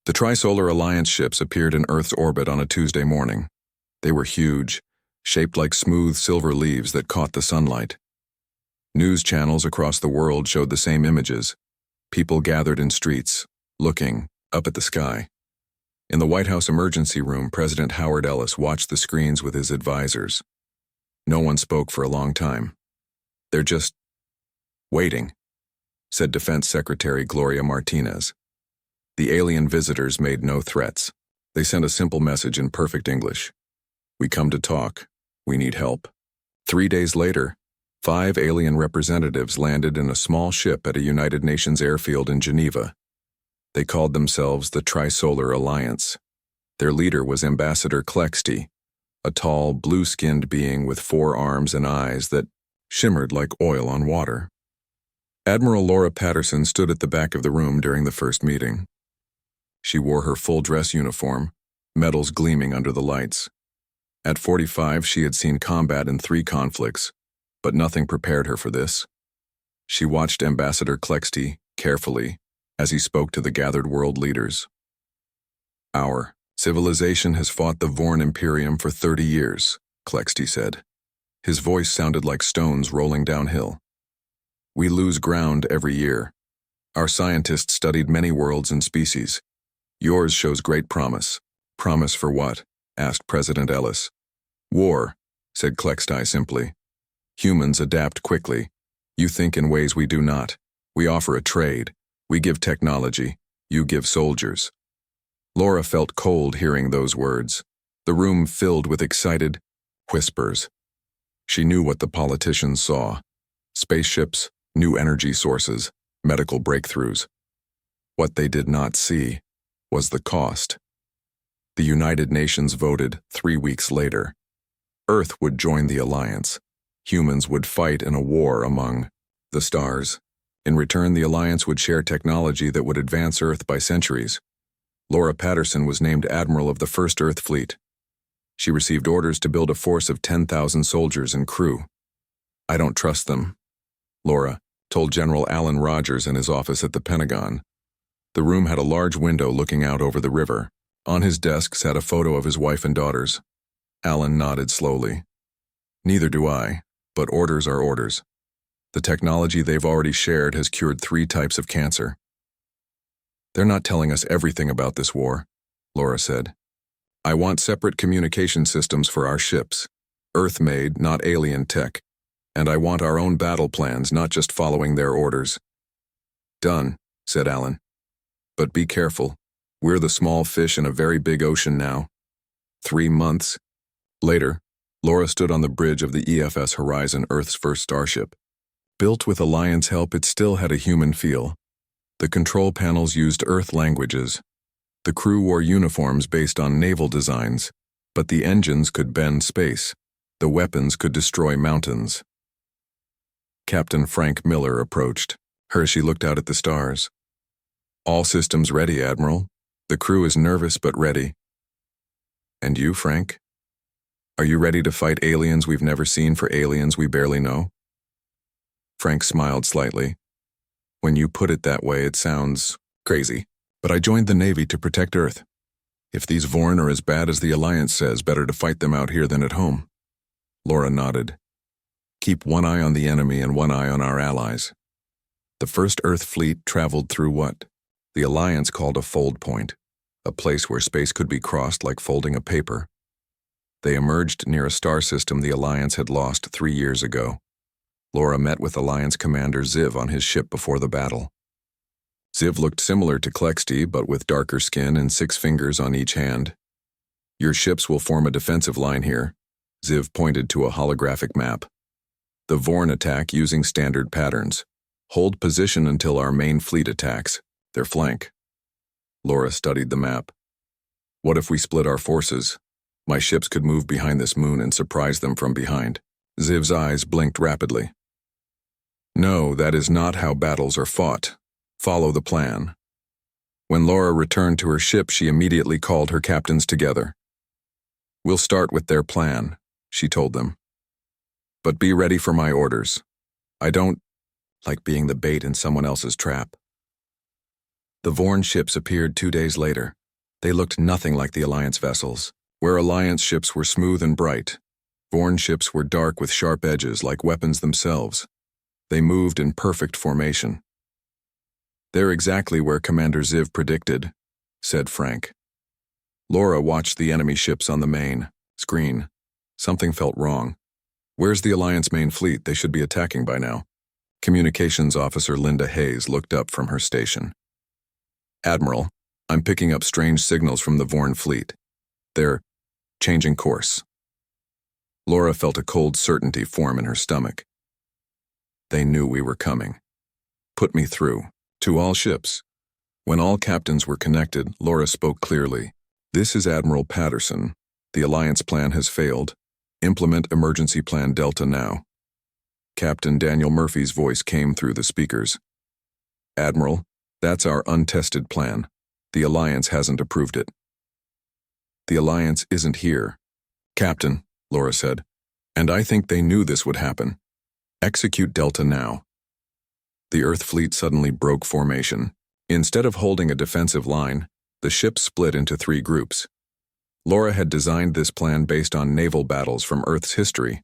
The Trisolar Alliance ships appeared in Earth's orbit on a Tuesday morning. They were huge, shaped like smooth silver leaves that caught the sunlight. News channels across the world showed the same images. People gathered in streets, looking up at the sky. In the White House emergency room, President Howard Ellis watched the screens with his advisors. No one spoke for a long time. "They're just waiting," said Defense Secretary Gloria Martinez. The alien visitors made no threats. They sent a simple message in perfect English. "We come to talk. We need help." 3 days later, 5 alien representatives landed in a small ship at a United Nations airfield in Geneva. They called themselves the Trisolar Alliance. Their leader was Ambassador Clexty, a tall, blue-skinned being with 4 arms and eyes that shimmered like oil on water. Admiral Laura Patterson stood at the back of the room during the first meeting. She wore her full dress uniform, medals gleaming under the lights. At 45, she had seen combat in 3 conflicts, but nothing prepared her for this. She watched Ambassador Clexty carefully as he spoke to the gathered world leaders. "Our civilization has fought the Vorn Imperium for 30 years, Clexty said. His voice sounded like stones rolling downhill. "We lose ground every year. Our scientists studied many worlds and species. Yours shows great promise." "Promise for what?" asked President Ellis. "War," said Clexty simply. "Humans adapt quickly. You think in ways we do not. We offer a trade. We give technology. You give soldiers." Laura felt cold hearing those words. The room filled with excited whispers. She knew what the politicians saw: spaceships, new energy sources, medical breakthroughs. What they did not see was the cost. The United Nations voted 3 weeks later. Earth would join the alliance. Humans would fight in a war among the stars. In return, the alliance would share technology that would advance Earth by centuries. Laura Patterson was named Admiral of the First Earth Fleet. She received orders to build a force of 10,000 soldiers and crew. "I don't trust them," Laura told General Alan Rogers in his office at the Pentagon. The room had a large window looking out over the river. On his desk sat a photo of his wife and daughters. Alan nodded slowly. "Neither do I, but orders are orders. The technology they've already shared has cured 3 types of cancer." "They're not telling us everything about this war," Laura said. "I want separate communication systems for our ships. Earth-made, not alien tech. And I want our own battle plans, not just following their orders." "Done," said Alan. "But be careful. We're the small fish in a very big ocean now." 3 months later, Laura stood on the bridge of the EFS Horizon, Earth's first starship. Built with Alliance help, it still had a human feel. The control panels used Earth languages. The crew wore uniforms based on naval designs, but the engines could bend space. The weapons could destroy mountains. Captain Frank Miller approached her as she looked out at the stars. "All systems ready, Admiral. The crew is nervous but ready." "And you, Frank? Are you ready to fight aliens we've never seen for aliens we barely know?" Frank smiled slightly. "When you put it that way, it sounds crazy. But I joined the Navy to protect Earth. If these Vorn are as bad as the Alliance says, better to fight them out here than at home." Laura nodded. "Keep one eye on the enemy and one eye on our allies." The first Earth fleet traveled through what the Alliance called a fold point, a place where space could be crossed like folding a paper. They emerged near a star system the Alliance had lost 3 years ago. Laura met with Alliance Commander Ziv on his ship before the battle. Ziv looked similar to Clexty, but with darker skin and 6 fingers on each hand. "Your ships will form a defensive line here." Ziv pointed to a holographic map. "The Vorn attack using standard patterns. Hold position until our main fleet attacks their flank." Laura studied the map. "What if we split our forces? My ships could move behind this moon and surprise them from behind." Ziv's eyes blinked rapidly. "No, that is not how battles are fought. Follow the plan." When Laura returned to her ship, she immediately called her captains together. "We'll start with their plan," she told them. "But be ready for my orders. I don't like being the bait in someone else's trap." The Vorn ships appeared 2 days later. They looked nothing like the Alliance vessels. Where Alliance ships were smooth and bright, Vorn ships were dark with sharp edges like weapons themselves. They moved in perfect formation. "They're exactly where Commander Ziv predicted," said Frank. Laura watched the enemy ships on the main screen. Something felt wrong. "Where's the Alliance main fleet? They should be attacking by now." Communications Officer Linda Hayes looked up from her station. "Admiral, I'm picking up strange signals from the Vorn fleet. They're changing course." Laura felt a cold certainty form in her stomach. "They knew we were coming. Put me through." To all ships. When all captains were connected, Laura spoke clearly. "This is Admiral Patterson. The Alliance plan has failed. Implement Emergency Plan Delta now." Captain Daniel Murphy's voice came through the speakers. "Admiral, that's our untested plan. The Alliance hasn't approved it." "The Alliance isn't here, Captain," Laura said. "And I think they knew this would happen. Execute Delta now." The Earth fleet suddenly broke formation. Instead of holding a defensive line, the ships split into 3 groups. Laura had designed this plan based on naval battles from Earth's history.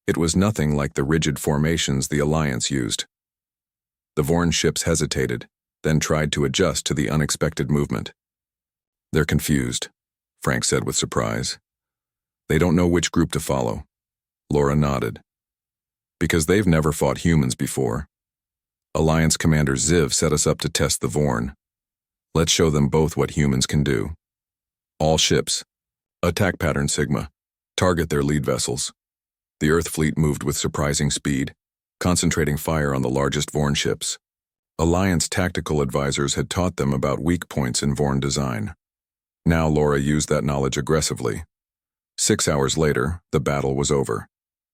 It was nothing like the rigid formations the Alliance used. The Vorn ships hesitated, then tried to adjust to the unexpected movement. "They're confused," Frank said with surprise. "They don't know which group to follow." Laura nodded. "Because they've never fought humans before. Alliance Commander Ziv set us up to test the Vorn. Let's show them both what humans can do. All ships, attack pattern Sigma. Target their lead vessels." The Earth fleet moved with surprising speed, concentrating fire on the largest Vorn ships. Alliance tactical advisors had taught them about weak points in Vorn design. Now Laura used that knowledge aggressively. 6 hours later, the battle was over.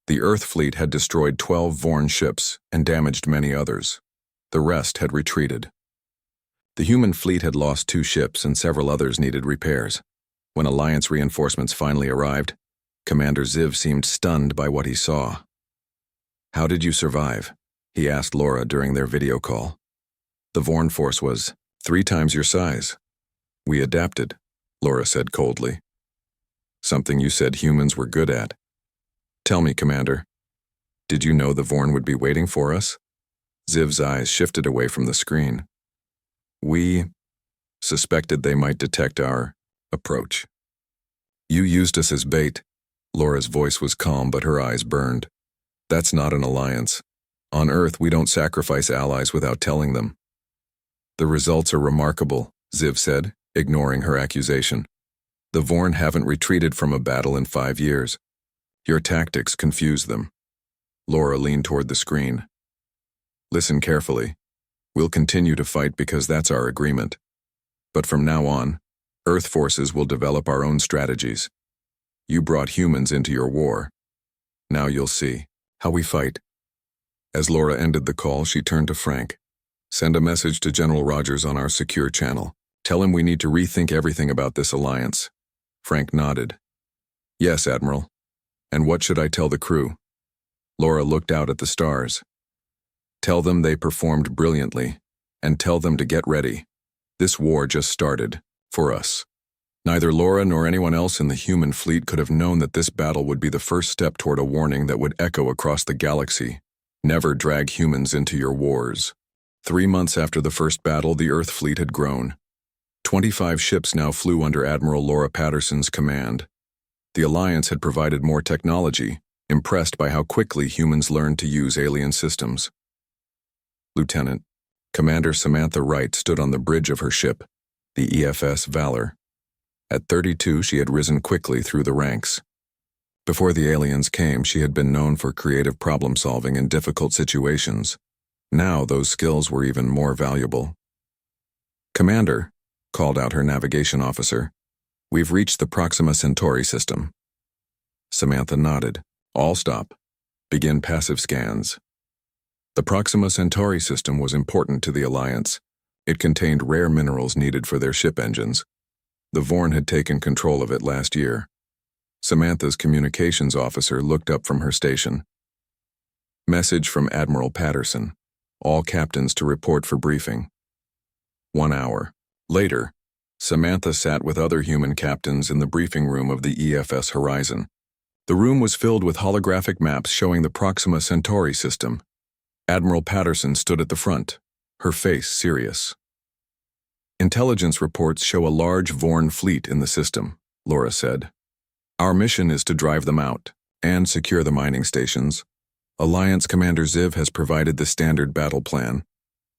The Earth fleet had destroyed 12 Vorn ships and damaged many others. The rest had retreated. The human fleet had lost 2 ships and several others needed repairs. When Alliance reinforcements finally arrived, Commander Ziv seemed stunned by what he saw. "How did you survive?" he asked Laura during their video call. "The Vorn force was 3 times your size." "We adapted," Laura said coldly. "Something you said humans were good at." "Tell me, Commander, did you know the Vorn would be waiting for us?" Ziv's eyes shifted away from the screen. "We suspected they might detect our approach. You used us as bait." Laura's voice was calm, but her eyes burned. "That's not an alliance. On Earth, we don't sacrifice allies without telling them." "The results are remarkable," Ziv said, ignoring her accusation. "The Vorn haven't retreated from a battle in 5 years. Your tactics confuse them." Laura leaned toward the screen. "Listen carefully. We'll continue to fight because that's our agreement. But from now on, Earth forces will develop our own strategies. You brought humans into your war. Now you'll see how we fight." As Laura ended the call, she turned to Frank. "Send a message to General Rogers on our secure channel. Tell him we need to rethink everything about this alliance." Frank nodded. "Yes, Admiral. And what should I tell the crew?" Laura looked out at the stars. "Tell them they performed brilliantly, and tell them to get ready. This war just started, for us." Neither Laura nor anyone else in the human fleet could have known that this battle would be the first step toward a warning that would echo across the galaxy. Never drag humans into your wars. 3 months after the first battle, the Earth fleet had grown. 25 ships now flew under Admiral Laura Patterson's command. The Alliance had provided more technology, impressed by how quickly humans learned to use alien systems. Lieutenant, Commander Samantha Wright stood on the bridge of her ship, the EFS Valor. At 32, she had risen quickly through the ranks. Before the aliens came, she had been known for creative problem-solving in difficult situations. Now those skills were even more valuable. "Commander," called out her navigation officer, "we've reached the Proxima Centauri system." Samantha nodded. "All stop. Begin passive scans." The Proxima Centauri system was important to the Alliance. It contained rare minerals needed for their ship engines. The Vorn had taken control of it last year. Samantha's communications officer looked up from her station. "Message from Admiral Patterson. All captains to report for briefing." 1 hour. Later, Samantha sat with other human captains in the briefing room of the EFS Horizon. The room was filled with holographic maps showing the Proxima Centauri system. Admiral Patterson stood at the front, her face serious. Intelligence reports show a large Vorn fleet in the system, Laura said. Our mission is to drive them out and secure the mining stations. Alliance Commander Ziv has provided the standard battle plan.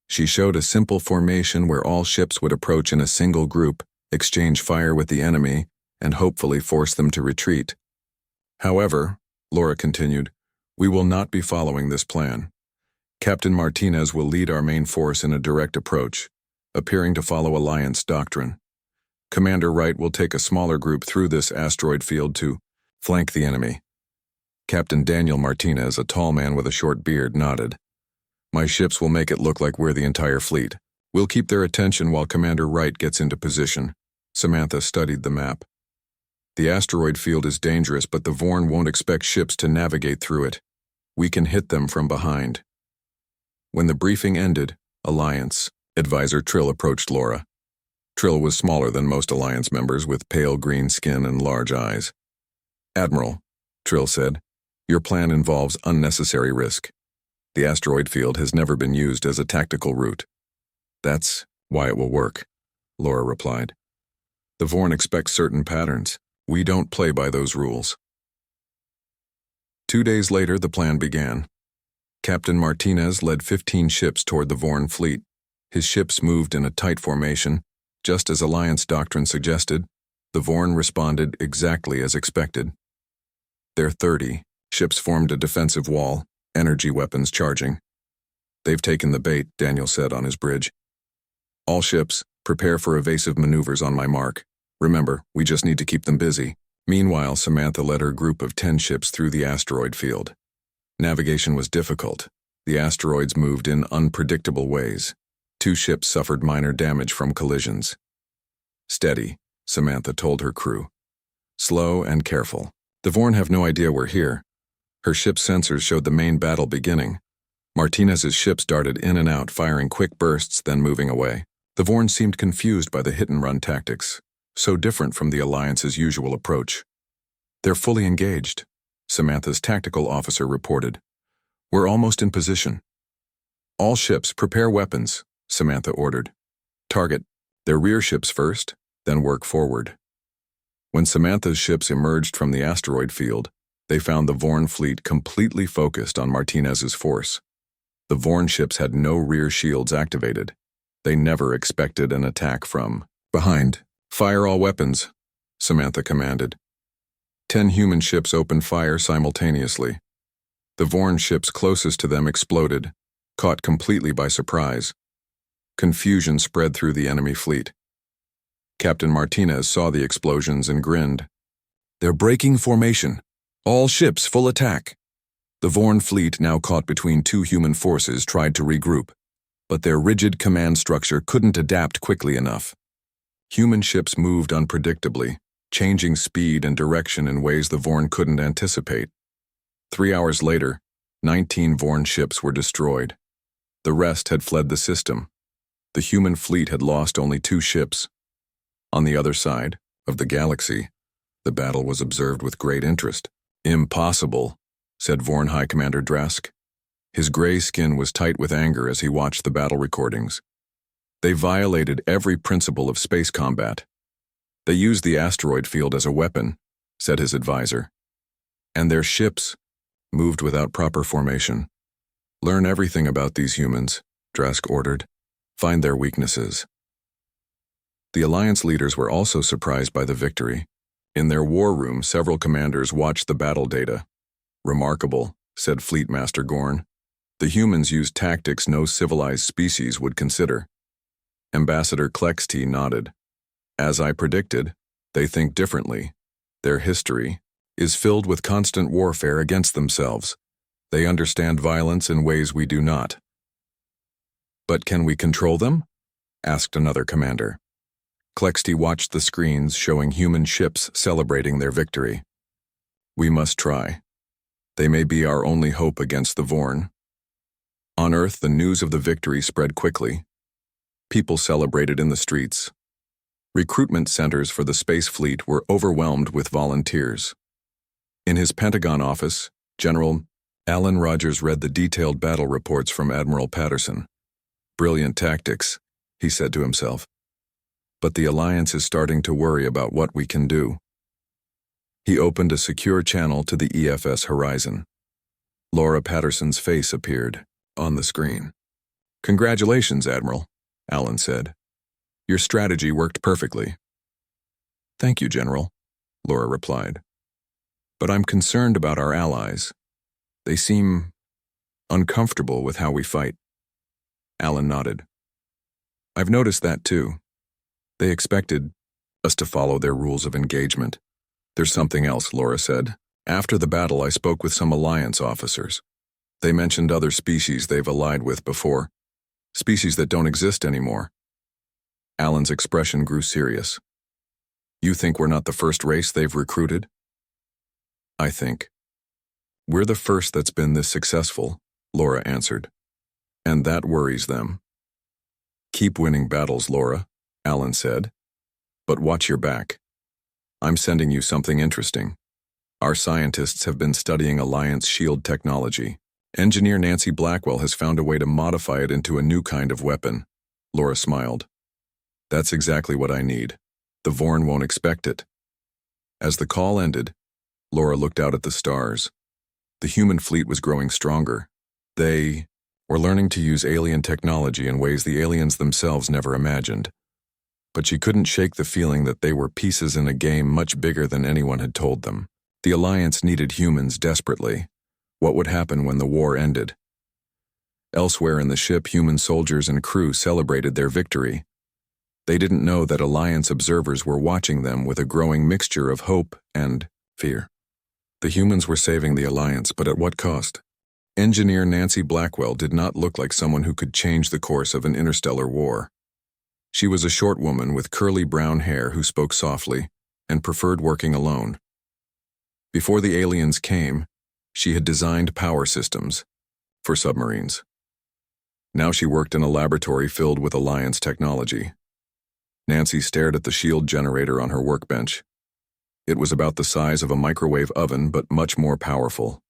She showed a simple formation where all ships would approach in a single group, exchange fire with the enemy, and hopefully force them to retreat. However, Laura continued, we will not be following this plan. Captain Martinez will lead our main force in a direct approach, appearing to follow Alliance doctrine. Commander Wright will take a smaller group through this asteroid field to flank the enemy. Captain Daniel Martinez, a tall man with a short beard, nodded. My ships will make it look like we're the entire fleet. We'll keep their attention while Commander Wright gets into position. Samantha studied the map. The asteroid field is dangerous, but the Vorn won't expect ships to navigate through it. We can hit them from behind. When the briefing ended, Alliance Advisor Trill approached Laura. Trill was smaller than most Alliance members, with pale green skin and large eyes. Admiral, Trill said, your plan involves unnecessary risk. The asteroid field has never been used as a tactical route. That's why it will work, Laura replied. The Vorn expect certain patterns. We don't play by those rules. 2 days later, the plan began. Captain Martinez led 15 ships toward the Vorn fleet. His ships moved in a tight formation. Just as Alliance doctrine suggested, the Vorn responded exactly as expected. Their 30 ships formed a defensive wall, energy weapons charging. They've taken the bait, Daniel said on his bridge. All ships, prepare for evasive maneuvers on my mark. Remember, we just need to keep them busy. Meanwhile, Samantha led her group of 10 ships through the asteroid field. Navigation was difficult. The asteroids moved in unpredictable ways. 2 ships suffered minor damage from collisions. Steady, Samantha told her crew. Slow and careful. The Vorn have no idea we're here. Her ship's sensors showed the main battle beginning. Martinez's ships darted in and out, firing quick bursts, then moving away. The Vorn seemed confused by the hit-and-run tactics, so different from the Alliance's usual approach. They're fully engaged, Samantha's tactical officer reported. We're almost in position. All ships prepare weapons, Samantha ordered. Target their rear ships first, then work forward. When Samantha's ships emerged from the asteroid field, they found the Vorn fleet completely focused on Martinez's force. The Vorn ships had no rear shields activated. They never expected an attack from behind. Fire all weapons, Samantha commanded. 10 human ships opened fire simultaneously. The Vorn ships closest to them exploded, caught completely by surprise. Confusion spread through the enemy fleet. Captain Martinez saw the explosions and grinned. They're breaking formation. All ships full attack. The Vorn fleet, now caught between 2 human forces, tried to regroup, but their rigid command structure couldn't adapt quickly enough. Human ships moved unpredictably, changing speed and direction in ways the Vorn couldn't anticipate. 3 hours later, 19 Vorn ships were destroyed. The rest had fled the system. The human fleet had lost only 2 ships. On the other side of the galaxy, the battle was observed with great interest. Impossible, said Vorn High Commander Drask. His gray skin was tight with anger as he watched the battle recordings. They violated every principle of space combat. They used the asteroid field as a weapon, said his advisor. And their ships moved without proper formation. Learn everything about these humans, Drask ordered. Find their weaknesses. The Alliance leaders were also surprised by the victory. In their war room, several commanders watched the battle data. Remarkable, said Fleet Master Gorn. The humans used tactics no civilized species would consider. Ambassador Klexty nodded. As I predicted, they think differently. Their history is filled with constant warfare against themselves. They understand violence in ways we do not. But can we control them? Asked another commander. Klexty watched the screens showing human ships celebrating their victory. We must try. They may be our only hope against the Vorn. On Earth, the news of the victory spread quickly. People celebrated in the streets. Recruitment centers for the space fleet were overwhelmed with volunteers. In his Pentagon office, General Alan Rogers read the detailed battle reports from Admiral Patterson. "Brilliant tactics," he said to himself. "But the Alliance is starting to worry about what we can do." He opened a secure channel to the EFS horizon. Laura Patterson's face appeared on the screen. "Congratulations, Admiral," Alan said. "Your strategy worked perfectly." "Thank you, General," Laura replied. "But I'm concerned about our allies. They seem uncomfortable with how we fight." Alan nodded. "I've noticed that too. They expected us to follow their rules of engagement." "There's something else," Laura said. "After the battle, I spoke with some Alliance officers. They mentioned other species they've allied with before, species that don't exist anymore." Alan's expression grew serious. "You think we're not the first race they've recruited?" "I think we're the first that's been this successful," Laura answered. "And that worries them." "Keep winning battles, Laura," Alan said. "But watch your back. I'm sending you something interesting. Our scientists have been studying Alliance shield technology. Engineer Nancy Blackwell has found a way to modify it into a new kind of weapon." Laura smiled. "That's exactly what I need. The Vorn won't expect it." As the call ended, Laura looked out at the stars. The human fleet was growing stronger. They were learning to use alien technology in ways the aliens themselves never imagined. But she couldn't shake the feeling that they were pieces in a game much bigger than anyone had told them. The Alliance needed humans desperately. What would happen when the war ended? Elsewhere in the ship, human soldiers and crew celebrated their victory. They didn't know that Alliance observers were watching them with a growing mixture of hope and fear. The humans were saving the Alliance, but at what cost? Engineer Nancy Blackwell did not look like someone who could change the course of an interstellar war. She was a short woman with curly brown hair who spoke softly and preferred working alone. Before the aliens came, she had designed power systems for submarines. Now she worked in a laboratory filled with Alliance technology. Nancy stared at the shield generator on her workbench. It was about the size of a microwave oven, but much more powerful.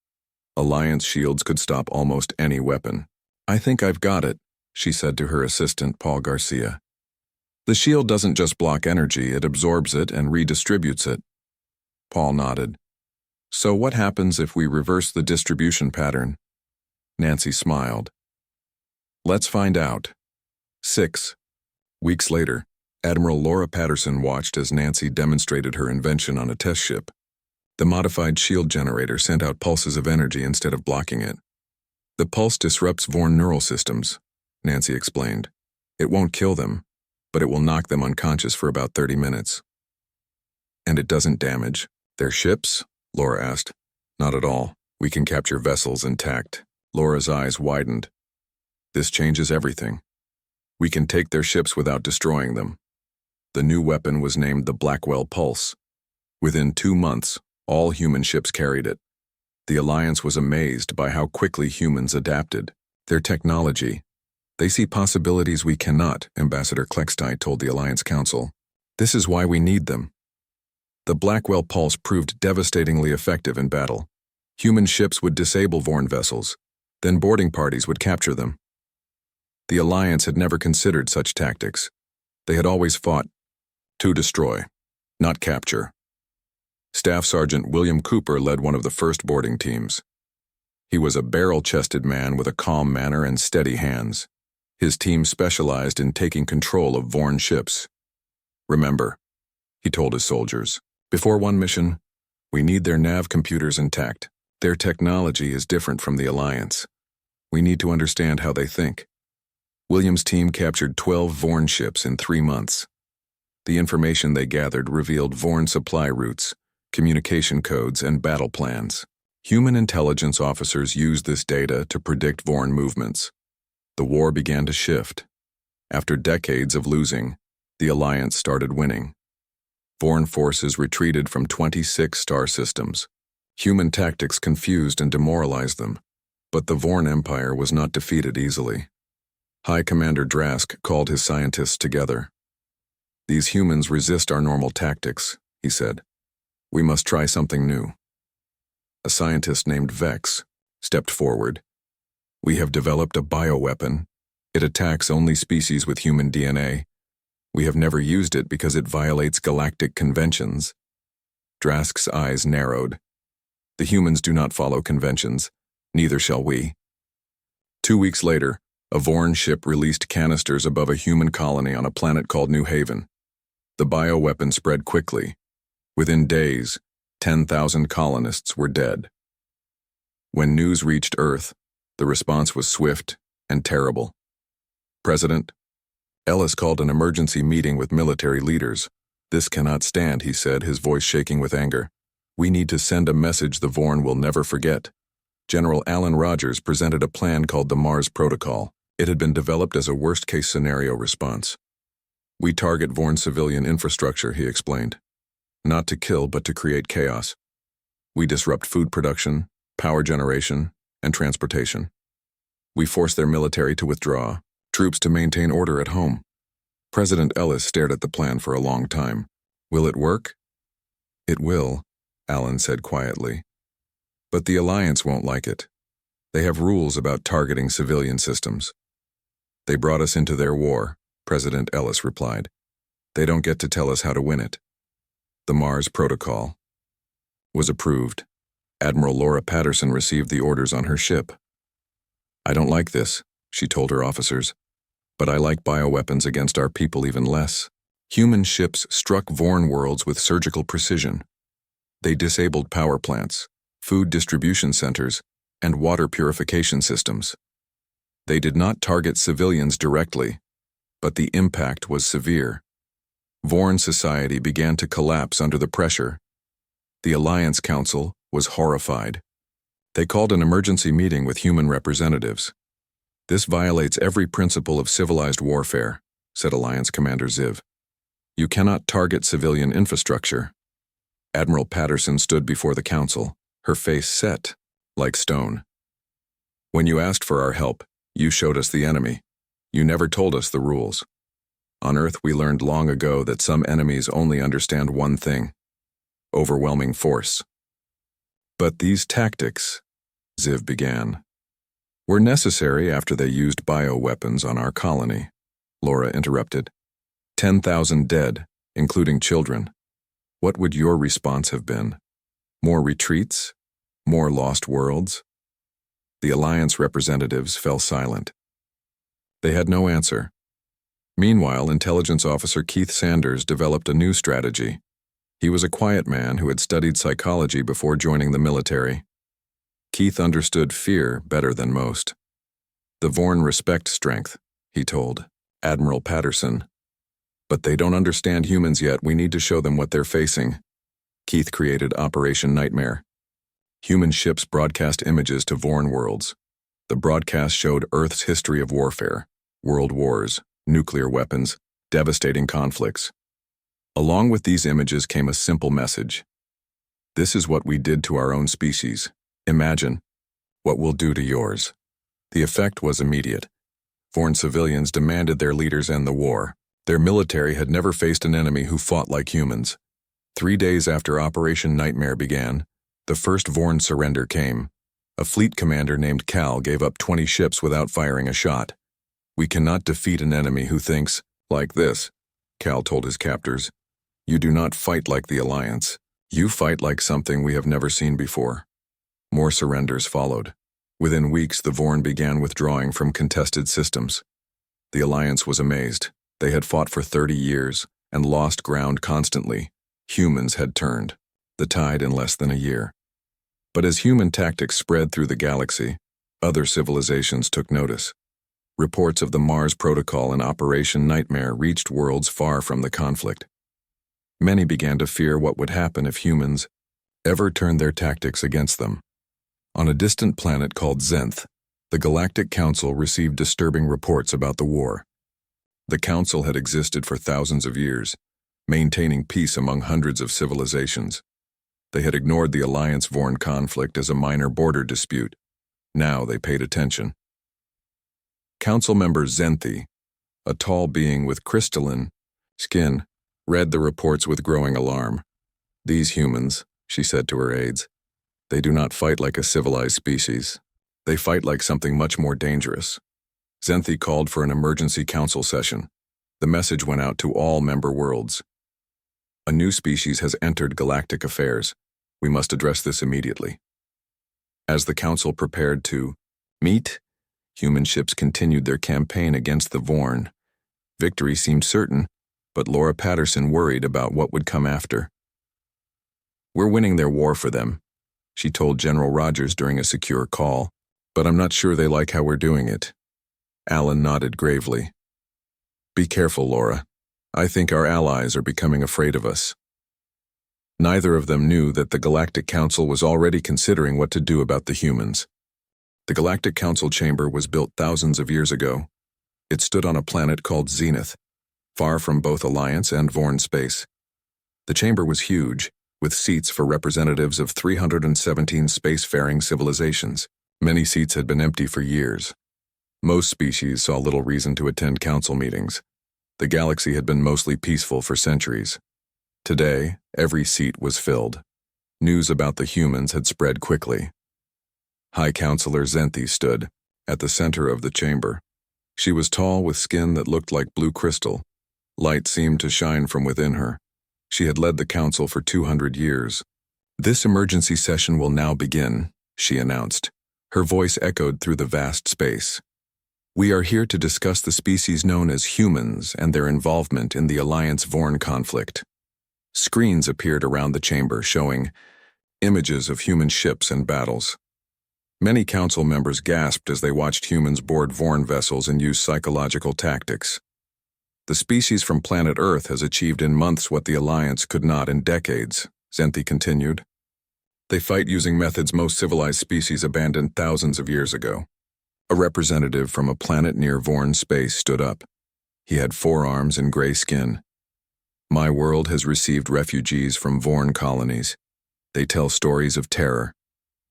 Alliance shields could stop almost any weapon. "I think I've got it," she said to her assistant, Paul Garcia. "The shield doesn't just block energy, it absorbs it and redistributes it." Paul nodded. "So what happens if we reverse the distribution pattern?" Nancy smiled. "Let's find out." 6 weeks later, Admiral Laura Patterson watched as Nancy demonstrated her invention on a test ship. The modified shield generator sent out pulses of energy instead of blocking it. "The pulse disrupts Vorn neural systems," Nancy explained. "It won't kill them, but it will knock them unconscious for about 30 minutes. "And it doesn't damage their ships?" Laura asked. "Not at all. We can capture vessels intact." Laura's eyes widened. "This changes everything. We can take their ships without destroying them." The new weapon was named the Blackwell Pulse. Within 2 months, all human ships carried it. The Alliance was amazed by how quickly humans adapted. Their technology. "They see possibilities we cannot," Ambassador Kleckstein told the Alliance Council. "This is why we need them." The Blackwell Pulse proved devastatingly effective in battle. Human ships would disable Vorn vessels, then boarding parties would capture them. The Alliance had never considered such tactics. They had always fought to destroy, not capture. Staff Sergeant William Cooper led one of the first boarding teams. He was a barrel-chested man with a calm manner and steady hands. His team specialized in taking control of Vorn ships. "Remember," he told his soldiers, "before one mission, we need their nav computers intact. Their technology is different from the Alliance. We need to understand how they think." William's team captured 12 Vorn ships in 3 months. The information they gathered revealed Vorn supply routes, communication codes, and battle plans. Human intelligence officers used this data to predict Vorn movements. The war began to shift. After decades of losing, the Alliance started winning. Vorn forces retreated from 26 star systems. Human tactics confused and demoralized them, but the Vorn Empire was not defeated easily. High Commander Drask called his scientists together. "These humans resist our normal tactics," he said. "We must try something new." A scientist named Vex stepped forward. "We have developed a bioweapon. It attacks only species with human DNA. We have never used it because it violates galactic conventions." Drask's eyes narrowed. "The humans do not follow conventions. Neither shall we." 2 weeks later, a Vorn ship released canisters above a human colony on a planet called New Haven. The bioweapon spread quickly. Within days, 10,000 colonists were dead. When news reached Earth, the response was swift and terrible. President Ellis called an emergency meeting with military leaders. "This cannot stand," he said, his voice shaking with anger. "We need to send a message the Vorn will never forget." General Alan Rogers presented a plan called the Mars Protocol. It had been developed as a worst-case scenario response. "We target Vorn civilian infrastructure," he explained. "Not to kill, but to create chaos. We disrupt food production, power generation, and transportation. We force their military to withdraw, troops to maintain order at home." President Ellis stared at the plan for a long time. "Will it work?" "It will," Alan said quietly. "But the Alliance won't like it. They have rules about targeting civilian systems." "They brought us into their war," President Ellis replied. "They don't get to tell us how to win it." The Mars Protocol was approved. Admiral Laura Patterson received the orders on her ship. "I don't like this," she told her officers. "But I like bioweapons against our people even less." Human ships struck Vorn worlds with surgical precision. They disabled power plants, food distribution centers, and water purification systems. They did not target civilians directly, but the impact was severe. Vorn society began to collapse under the pressure. The Alliance Council was horrified. They called an emergency meeting with human representatives. "This violates every principle of civilized warfare," said Alliance Commander Ziv. "You cannot target civilian infrastructure." Admiral Patterson stood before the council, her face set, like stone. "When you asked for our help, you showed us the enemy. You never told us the rules. On Earth, we learned long ago that some enemies only understand one thing: overwhelming force." "But these tactics," Ziv began, "were necessary after they used bioweapons on our colony," Laura interrupted. 10,000 dead, including children. What would your response have been? More retreats? More lost worlds? The Alliance representatives fell silent. They had no answer. Meanwhile, Intelligence Officer Keith Sanders developed a new strategy. He was a quiet man who had studied psychology before joining the military. Keith understood fear better than most. "The Vorn respect strength," he told Admiral Patterson. "But they don't understand humans yet. We need to show them what they're facing." Keith created Operation Nightmare. Human ships broadcast images to Vorn worlds. The broadcast showed Earth's history of warfare: world wars, nuclear weapons, devastating conflicts. Along with these images came a simple message: "This is what we did to our own species. Imagine what we'll do to yours." The effect was immediate. Vorn civilians demanded their leaders end the war. Their military had never faced an enemy who fought like humans. 3 days after Operation Nightmare began, the first Vorn surrender came. A fleet commander named Cal gave up 20 ships without firing a shot. "We cannot defeat an enemy who thinks like this," Cal told his captors. "You do not fight like the Alliance. You fight like something we have never seen before." More surrenders followed. Within weeks, the Vorn began withdrawing from contested systems. The Alliance was amazed. They had fought for 30 years and lost ground constantly. Humans had turned the tide in less than a year. But as human tactics spread through the galaxy, other civilizations took notice. Reports of the Mars Protocol and Operation Nightmare reached worlds far from the conflict. Many began to fear what would happen if humans ever turned their tactics against them. On a distant planet called Zenth, the Galactic Council received disturbing reports about the war. The Council had existed for thousands of years, maintaining peace among hundreds of civilizations. They had ignored the Alliance-Vorn conflict as a minor border dispute. Now they paid attention. Council member Zenthi, a tall being with crystalline skin, read the reports with growing alarm. "These humans," she said to her aides, "they do not fight like a civilized species. They fight like something much more dangerous." Zenthi called for an emergency council session. The message went out to all member worlds. "A new species has entered galactic affairs. We must address this immediately." As the council prepared to meet, human ships continued their campaign against the Vorn. Victory seemed certain, but Laura Patterson worried about what would come after. "We're winning their war for them," she told General Rogers during a secure call, "but I'm not sure they like how we're doing it." Alan nodded gravely. "Be careful, Laura. I think our allies are becoming afraid of us." Neither of them knew that the Galactic Council was already considering what to do about the humans. The Galactic Council chamber was built thousands of years ago. It stood on a planet called Zenith, far from both Alliance and Vorn space. The chamber was huge, with seats for representatives of 317 spacefaring civilizations. Many seats had been empty for years. Most species saw little reason to attend council meetings. The galaxy had been mostly peaceful for centuries. Today, every seat was filled. News about the humans had spread quickly. High Counselor Zenthi stood at the center of the chamber. She was tall with skin that looked like blue crystal. Light seemed to shine from within her. She had led the council for 200 years. "This emergency session will now begin," she announced. Her voice echoed through the vast space. "We are here to discuss the species known as humans and their involvement in the Alliance-Vorn conflict." Screens appeared around the chamber showing images of human ships and battles. Many council members gasped as they watched humans board Vorn vessels and use psychological tactics. "The species from planet Earth has achieved in months what the Alliance could not in decades," Zenthi continued. "They fight using methods most civilized species abandoned thousands of years ago." A representative from a planet near Vorn space stood up. He had 4 arms and gray skin. "My world has received refugees from Vorn colonies. They tell stories of terror.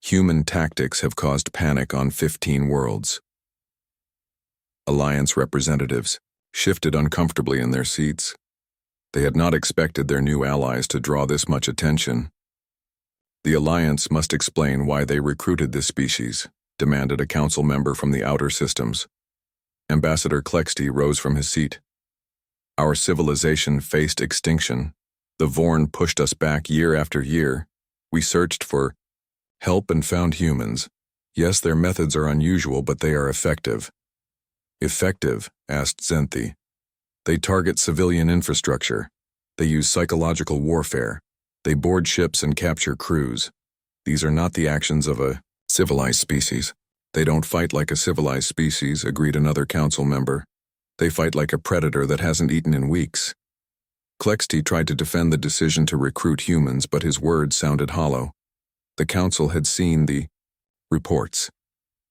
Human tactics have caused panic on 15 worlds." Alliance representatives shifted uncomfortably in their seats. They had not expected their new allies to draw this much attention. "The Alliance must explain why they recruited this species," demanded a council member from the outer systems. Ambassador Klexty rose from his seat. "Our civilization faced extinction. The Vorn pushed us back year after year. We searched for help and found humans. Yes, their methods are unusual, but they are effective." "Effective?" asked Zenthi. "They target civilian infrastructure. They use psychological warfare. They board ships and capture crews. These are not the actions of a civilized species." "They don't fight like a civilized species," agreed another council member. "They fight like a predator that hasn't eaten in weeks." Klexty tried to defend the decision to recruit humans, but his words sounded hollow. The council had seen the reports.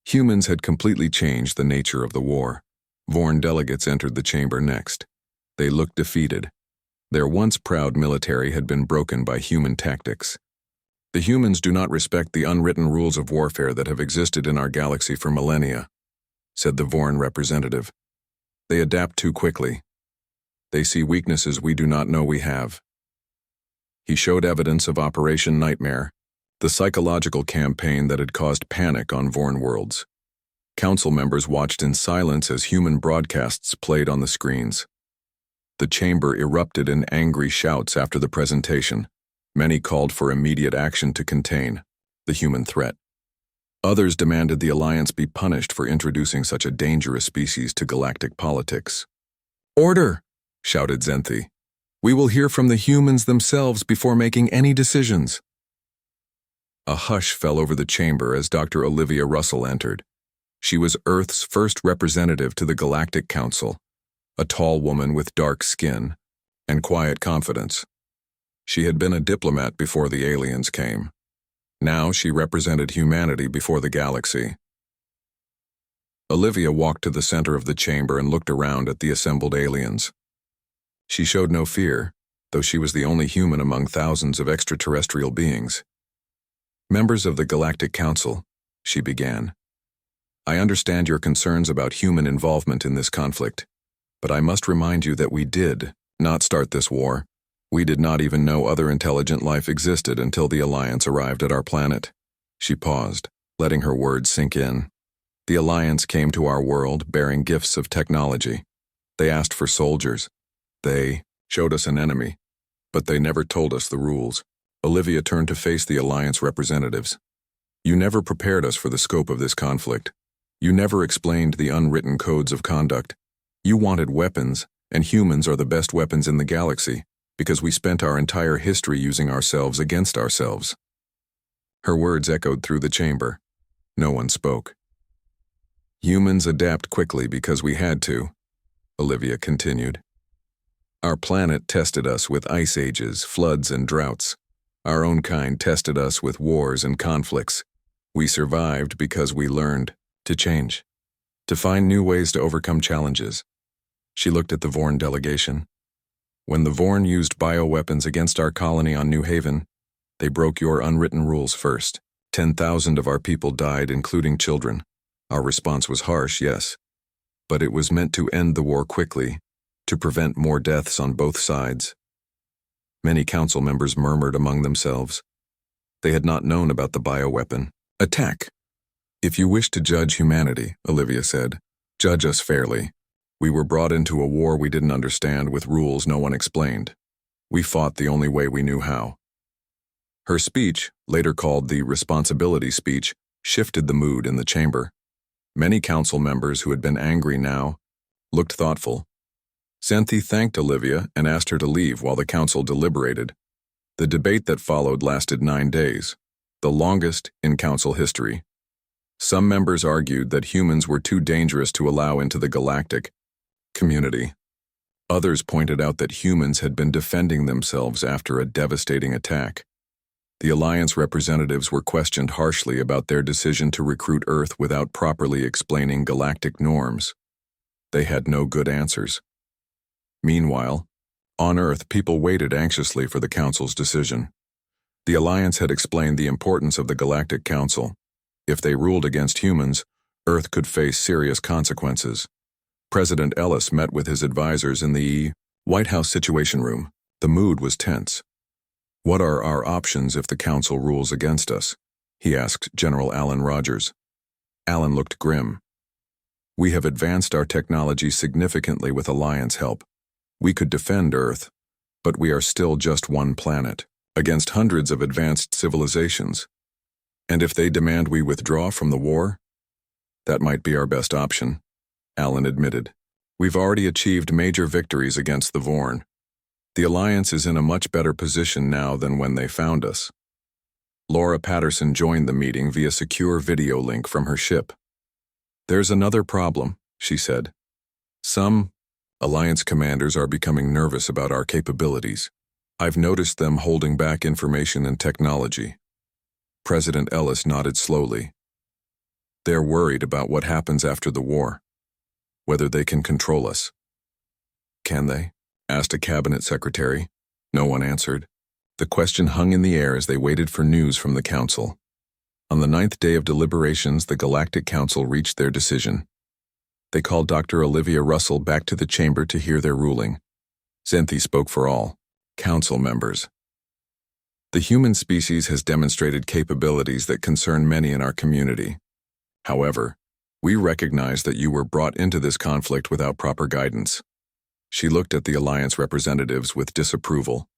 Humans had completely changed the nature of the war. Vorn delegates entered the chamber next. They looked defeated. Their once proud military had been broken by human tactics. "The humans do not respect the unwritten rules of warfare that have existed in our galaxy for millennia," said the Vorn representative. "They adapt too quickly. They see weaknesses we do not know we have." He showed evidence of Operation Nightmare, the psychological campaign that had caused panic on Vorn worlds. Council members watched in silence as human broadcasts played on the screens. The chamber erupted in angry shouts after the presentation. Many called for immediate action to contain the human threat. Others demanded the Alliance be punished for introducing such a dangerous species to galactic politics. "Order!" shouted Zenthi. "We will hear from the humans themselves before making any decisions." A hush fell over the chamber as Dr. Olivia Russell entered. She was Earth's first representative to the Galactic Council, a tall woman with dark skin and quiet confidence. She had been a diplomat before the aliens came. Now she represented humanity before the galaxy. Olivia walked to the center of the chamber and looked around at the assembled aliens. She showed no fear, though she was the only human among thousands of extraterrestrial beings. "Members of the Galactic Council," she began. I understand your concerns about human involvement in this conflict, but I must remind you that we did not start this war. We did not even know other intelligent life existed until the Alliance arrived at our planet. She paused, letting her words sink in. The Alliance came to our world bearing gifts of technology. They asked for soldiers. They showed us an enemy, but they never told us the rules. Olivia turned to face the Alliance representatives. You never prepared us for the scope of this conflict. You never explained the unwritten codes of conduct. You wanted weapons, and humans are the best weapons in the galaxy, because we spent our entire history using ourselves against ourselves. Her words echoed through the chamber. No one spoke. Humans adapt quickly because we had to, Olivia continued. Our planet tested us with ice ages, floods, and droughts. Our own kind tested us with wars and conflicts. We survived because we learned to change, to find new ways to overcome challenges. She looked at the Vorn delegation. When the Vorn used bioweapons against our colony on New Haven, they broke your unwritten rules first. 10,000 of our people died, including children. Our response was harsh, yes, but it was meant to end the war quickly, to prevent more deaths on both sides. Many council members murmured among themselves. They had not known about the bioweapon attack. If you wish to judge humanity, Olivia said, judge us fairly. We were brought into a war we didn't understand with rules no one explained. We fought the only way we knew how. Her speech, later called the responsibility speech, shifted the mood in the chamber. Many council members who had been angry now looked thoughtful. Xanthi thanked Olivia and asked her to leave while the council deliberated. The debate that followed lasted 9 days, the longest in council history. Some members argued that humans were too dangerous to allow into the Galactic community. Others pointed out that humans had been defending themselves after a devastating attack. The Alliance representatives were questioned harshly about their decision to recruit Earth without properly explaining galactic norms. They had no good answers. Meanwhile, on Earth, people waited anxiously for the Council's decision. The Alliance had explained the importance of the Galactic Council. If they ruled against humans, Earth could face serious consequences. President Ellis met with his advisors in the White House Situation Room. The mood was tense. What are our options if the Council rules against us? He asked General Alan Rogers. Alan looked grim. We have advanced our technology significantly with Alliance help. We could defend Earth, but we are still just one planet, against hundreds of advanced civilizations. And if they demand we withdraw from the war, that might be our best option, Alan admitted. We've already achieved major victories against the Vorn. The Alliance is in a much better position now than when they found us. Laura Patterson joined the meeting via secure video link from her ship. There's another problem, she said. Some Alliance commanders are becoming nervous about our capabilities. I've noticed them holding back information and technology. President Ellis nodded slowly. They're worried about what happens after the war, whether they can control us. Can they? Asked a cabinet secretary. No one answered. The question hung in the air as they waited for news from the council. On the 9th day of deliberations, the Galactic Council reached their decision. They called Dr. Olivia Russell back to the chamber to hear their ruling. Xanthi spoke for all council members. The human species has demonstrated capabilities that concern many in our community. However, we recognize that you were brought into this conflict without proper guidance. She looked at the Alliance representatives with disapproval.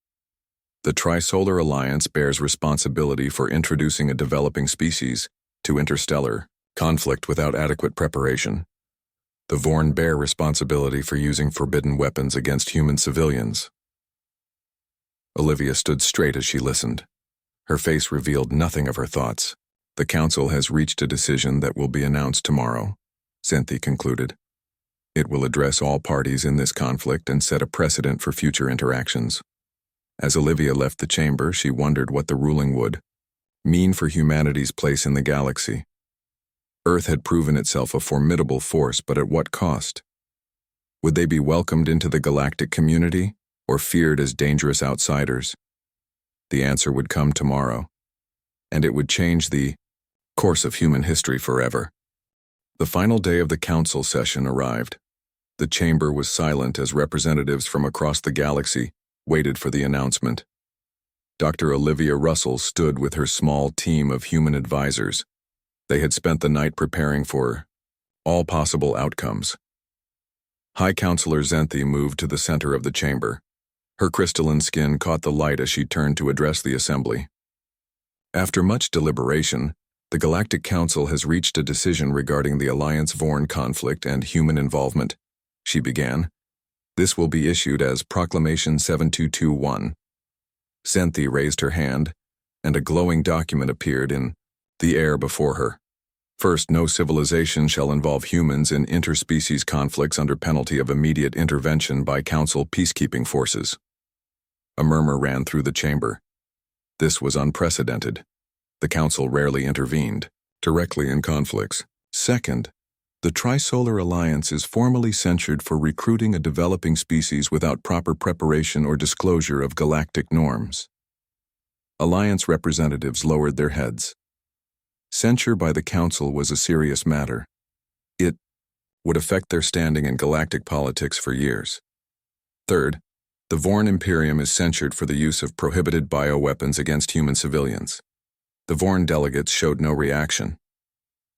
The Trisolar Alliance bears responsibility for introducing a developing species to interstellar conflict without adequate preparation. The Vorn bear responsibility for using forbidden weapons against human civilians. Olivia stood straight as she listened. Her face revealed nothing of her thoughts. The Council has reached a decision that will be announced tomorrow, Xanthi concluded. It will address all parties in this conflict and set a precedent for future interactions. As Olivia left the chamber, she wondered what the ruling would mean for humanity's place in the galaxy. Earth had proven itself a formidable force, but at what cost? Would they be welcomed into the galactic community, or feared as dangerous outsiders? The answer would come tomorrow, and it would change the course of human history forever. The final day of the council session arrived. The chamber was silent as representatives from across the galaxy waited for the announcement. Dr. Olivia Russell stood with her small team of human advisors. They had spent the night preparing for all possible outcomes. High Counselor Zenthi moved to the center of the chamber. Her crystalline skin caught the light as she turned to address the assembly. After much deliberation, the Galactic Council has reached a decision regarding the Alliance-Vorn conflict and human involvement, she began. This will be issued as Proclamation 7221. Zenthi raised her hand, and a glowing document appeared in the air before her. First, no civilization shall involve humans in interspecies conflicts under penalty of immediate intervention by Council peacekeeping forces. A murmur ran through the chamber. This was unprecedented. The Council rarely intervened directly in conflicts. Second, the Trisolar Alliance is formally censured for recruiting a developing species without proper preparation or disclosure of galactic norms. Alliance representatives lowered their heads. Censure by the Council was a serious matter. It would affect their standing in galactic politics for years. Third, the Vorn Imperium is censured for the use of prohibited bioweapons against human civilians. The Vorn delegates showed no reaction.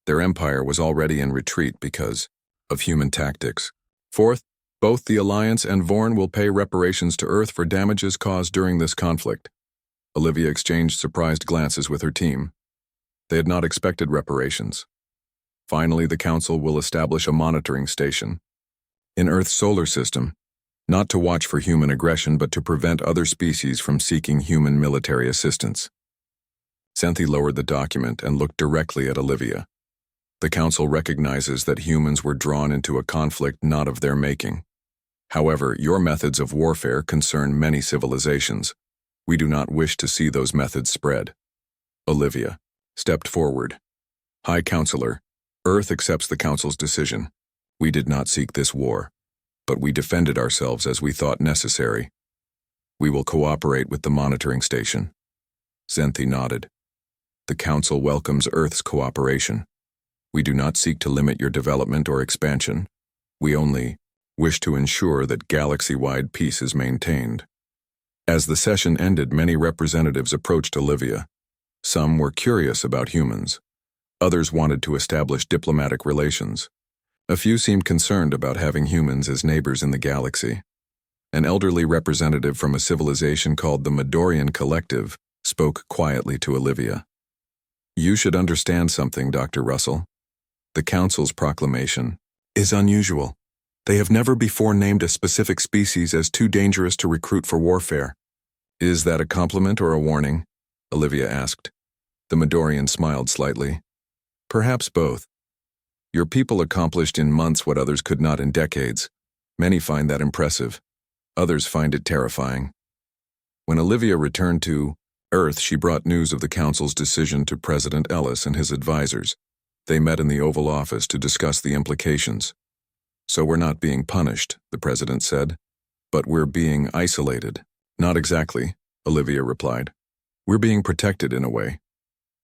Their empire was already in retreat because of human tactics. Fourth, both the Alliance and Vorn will pay reparations to Earth for damages caused during this conflict. Olivia exchanged surprised glances with her team. They had not expected reparations. Finally, the Council will establish a monitoring station in Earth's solar system, not to watch for human aggression but to prevent other species from seeking human military assistance. Zenthi lowered the document and looked directly at Olivia. The Council recognizes that humans were drawn into a conflict not of their making. However, your methods of warfare concern many civilizations. We do not wish to see those methods spread. Olivia stepped forward. High Counselor, Earth accepts the Council's decision. We did not seek this war, but we defended ourselves as we thought necessary. We will cooperate with the monitoring station. Zenthi nodded. The Council welcomes Earth's cooperation. We do not seek to limit your development or expansion. We only wish to ensure that galaxy-wide peace is maintained. As the session ended, many representatives approached Olivia. Some were curious about humans. Others wanted to establish diplomatic relations. A few seemed concerned about having humans as neighbors in the galaxy. An elderly representative from a civilization called the Midorian Collective spoke quietly to Olivia. You should understand something, Dr. Russell. The Council's proclamation is unusual. They have never before named a specific species as too dangerous to recruit for warfare. Is that a compliment or a warning? Olivia asked. The Midorian smiled slightly. Perhaps both. Your people accomplished in months what others could not in decades. Many find that impressive. Others find it terrifying. When Olivia returned to Earth, she brought news of the Council's decision to President Ellis and his advisors. They met in the Oval Office to discuss the implications. So we're not being punished, the President said, but we're being isolated. Not exactly, Olivia replied. We're being protected in a way.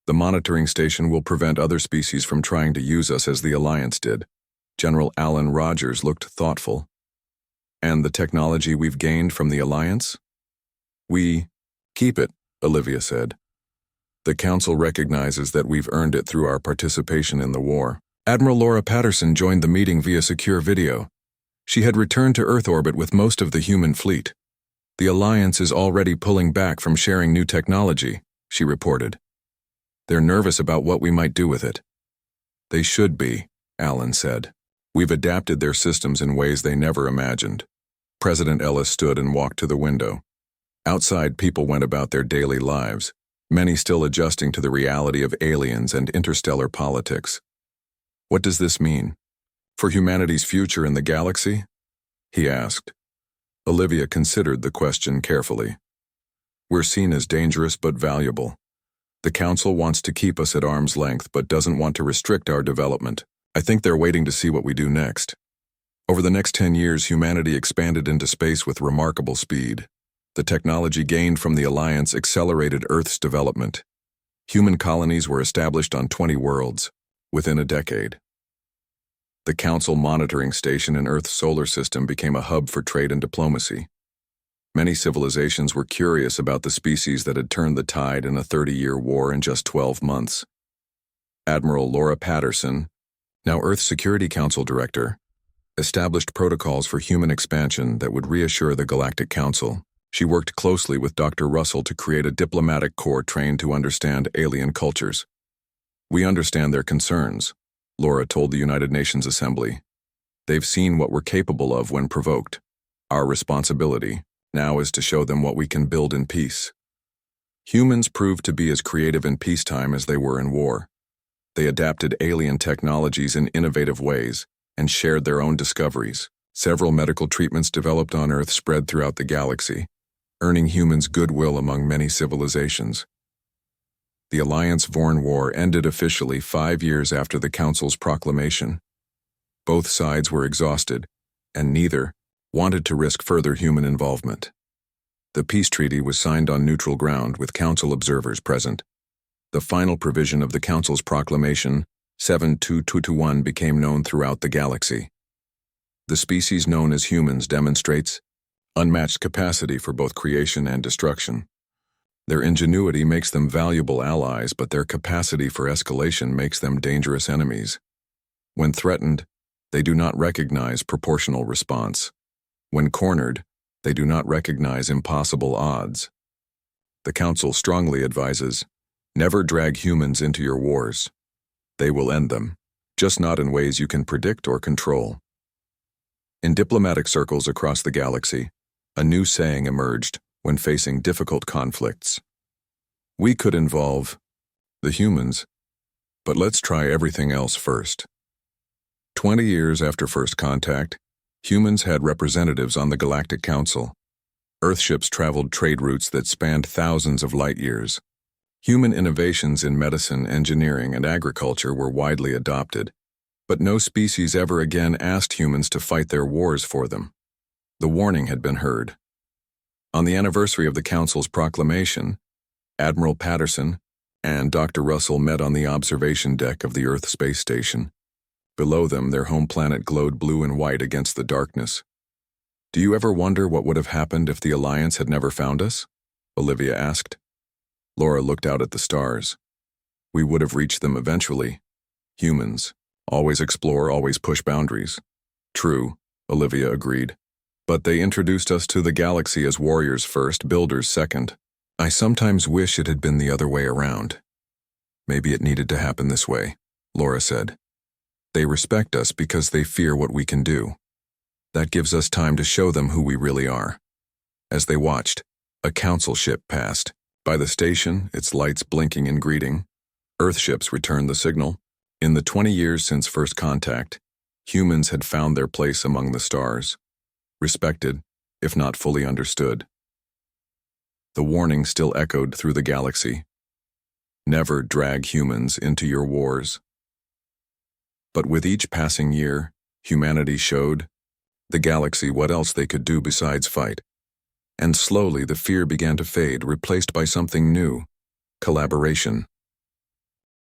The monitoring station will prevent other species from trying to use us as the Alliance did. General Alan Rogers looked thoughtful. And the technology we've gained from the Alliance? We keep it, Olivia said. The Council recognizes that we've earned it through our participation in the war. Admiral Laura Patterson joined the meeting via secure video. She had returned to Earth orbit with most of the human fleet. The Alliance is already pulling back from sharing new technology, she reported. They're nervous about what we might do with it. They should be, Alan said. We've adapted their systems in ways they never imagined. President Ellis stood and walked to the window. Outside, people went about their daily lives, many still adjusting to the reality of aliens and interstellar politics. What does this mean? For humanity's future in the galaxy? He asked. Olivia considered the question carefully. We're seen as dangerous but valuable. The Council wants to keep us at arm's length but doesn't want to restrict our development. I think they're waiting to see what we do next. Over the next 10 years, humanity expanded into space with remarkable speed. The technology gained from the Alliance accelerated Earth's development. Human colonies were established on 20 worlds within a decade. The Council monitoring station in Earth's solar system became a hub for trade and diplomacy. Many civilizations were curious about the species that had turned the tide in a 30-year war in just 12 months. Admiral Laura Patterson, now Earth Security Council Director, established protocols for human expansion that would reassure the Galactic Council. She worked closely with Dr. Russell to create a diplomatic corps trained to understand alien cultures. "We understand their concerns," Laura told the United Nations Assembly. "They've seen what we're capable of when provoked. Our responsibility now is to show them what we can build in peace." Humans proved to be as creative in peacetime as they were in war. They adapted alien technologies in innovative ways and shared their own discoveries. Several medical treatments developed on Earth spread throughout the galaxy, earning humans goodwill among many civilizations. The Alliance-Vorn War ended officially 5 years after the Council's proclamation. Both sides were exhausted, and neither wanted to risk further human involvement. The peace treaty was signed on neutral ground with Council observers present. The final provision of the Council's proclamation, 72221, became known throughout the galaxy. The species known as humans demonstrates unmatched capacity for both creation and destruction. Their ingenuity makes them valuable allies, but their capacity for escalation makes them dangerous enemies. When threatened, they do not recognize proportional response. When cornered, they do not recognize impossible odds. The Council strongly advises, never drag humans into your wars. They will end them, just not in ways you can predict or control. In diplomatic circles across the galaxy, a new saying emerged when facing difficult conflicts. "We could involve the humans, but let's try everything else first." 20 years after first contact, humans had representatives on the Galactic Council. Earthships traveled trade routes that spanned thousands of light years. Human innovations in medicine, engineering, and agriculture were widely adopted, but no species ever again asked humans to fight their wars for them. The warning had been heard. On the anniversary of the Council's proclamation, Admiral Patterson and Dr. Russell met on the observation deck of the Earth space station. Below them, their home planet glowed blue and white against the darkness. "Do you ever wonder what would have happened if the Alliance had never found us?" Olivia asked. Laura looked out at the stars. "We would have reached them eventually. Humans always explore, always push boundaries." "True," Olivia agreed. "But they introduced us to the galaxy as warriors first, builders second. I sometimes wish it had been the other way around." "Maybe it needed to happen this way," Laura said. "They respect us because they fear what we can do. That gives us time to show them who we really are." As they watched, a Council ship passed. By the station, its lights blinking in greeting, Earthships returned the signal. In the 20 years since first contact, humans had found their place among the stars, respected, if not fully understood. The warning still echoed through the galaxy. Never drag humans into your wars. But with each passing year, humanity showed the galaxy what else they could do besides fight. And slowly the fear began to fade, replaced by something new: collaboration.